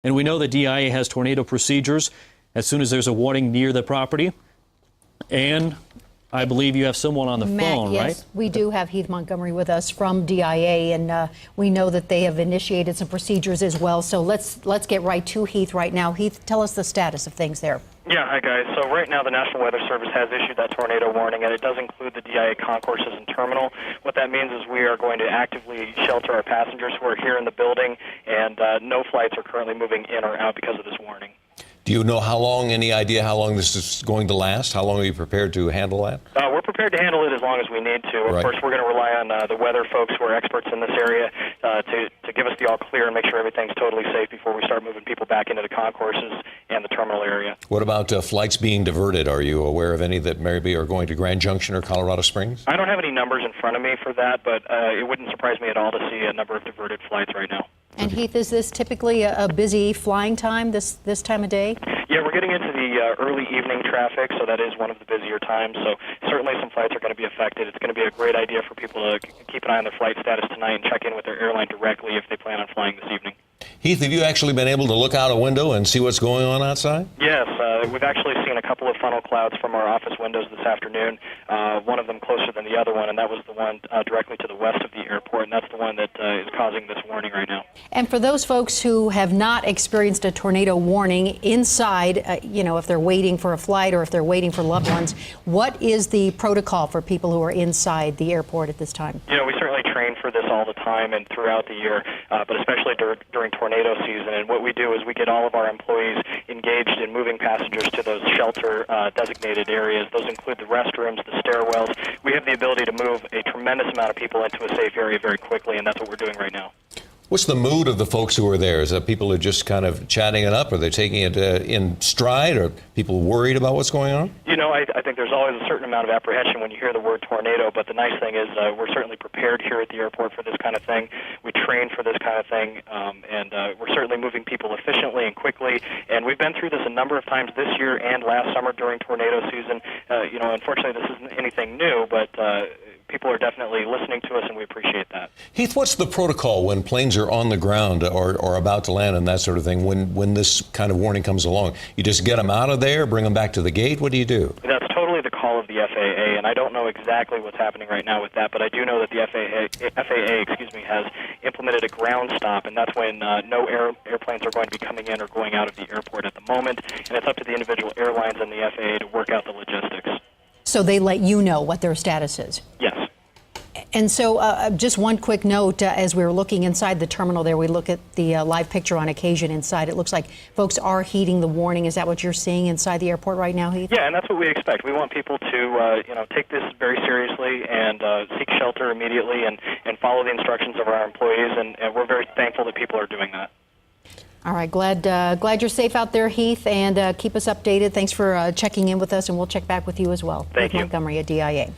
And we know that DIA has tornado procedures as soon as there's a warning near the property. And I believe you have someone on the phone, yes, right? We do have Heath Montgomery with us from DIA, and we know that they have initiated some procedures as well. So let's get right to Heath right now. Heath, tell us the status of things there. Yeah, hi guys. So right now the National Weather Service has issued that tornado warning, and it does include the DIA concourses and terminal. What that means is we are going to actively shelter our passengers who are here in the building, and no flights are currently moving in or out because of this warning. Do you know how long, any idea how long this is going to last? How long are you prepared to handle that? We're prepared to handle it as long as we need to. Of course, we're going to rely on the weather folks who are experts in this area to give us the all clear and make sure everything's totally safe before we start moving people back into the concourses and the terminal area. What about flights being diverted? Are you aware of any that maybe are going to Grand Junction or Colorado Springs? I don't have any numbers in front of me for that, but it wouldn't surprise me at all to see a number of diverted flights right now. And Heath, is this typically a busy flying time this time of day? Yeah, we're getting into the early evening traffic, so that is one of the busier times. So certainly some flights are going to be affected. It's going to be a great idea for people to keep an eye on their flight status tonight and check in with their airline directly if they plan on flying this evening. Heath, have you actually been able to look out a window and see what's going on outside? Yes, we've actually seen a couple of funnel clouds from our office windows this afternoon, one of them closer than the other one, and that was the one directly to the west of the airport, and that's the one that is causing this warning right now. And for those folks who have not experienced a tornado warning inside, if they're waiting for a flight or if they're waiting for loved ones, what is the protocol for people who are inside the airport at this time? We certainly train for this all the time and throughout the year, but especially during tornado season. And what we do is we get all of our employees engaged in moving passengers to those shelter designated areas. Those include the restrooms, the stairwells. We have the ability to move a tremendous amount of people into a safe area very quickly, and that's what we're doing right now. What's the mood of the folks who are there? Is that people are just kind of chatting it up? Are they taking it in stride? Are people worried about what's going on? I think there's always a certain amount of apprehension when you hear the word tornado, but the nice thing is we're certainly prepared here at the airport for this kind of thing. We train for this kind of thing, and we're certainly moving people efficiently and quickly. And we've been through this a number of times this year and last summer during tornado season. Unfortunately, this isn't anything new, but people are definitely listening to us, and we appreciate that. Heath, what's the protocol when planes are on the ground or about to land and that sort of thing when this kind of warning comes along? You just get them out of there, bring them back to the gate? What do you do? That's totally the call of the FAA, and I don't know exactly what's happening right now with that, but I do know that the FAA has implemented a ground stop, and that's when no airplanes are going to be coming in or going out of the airport at the moment, and it's up to the individual airlines and the FAA to work out the logistics. So they let you know what their status is? Yes. And so just one quick note, as we were looking inside the terminal there, we look at the live picture on occasion inside. It looks like folks are heeding the warning. Is that what you're seeing inside the airport right now, Heath? Yeah, and that's what we expect. We want people to, take this very seriously and seek shelter immediately and follow the instructions of our employees, and we're very thankful that people are doing that. All right, glad you're safe out there, Heath, and keep us updated. Thanks for checking in with us, and we'll check back with you as well. Thank you. Montgomery at DIA.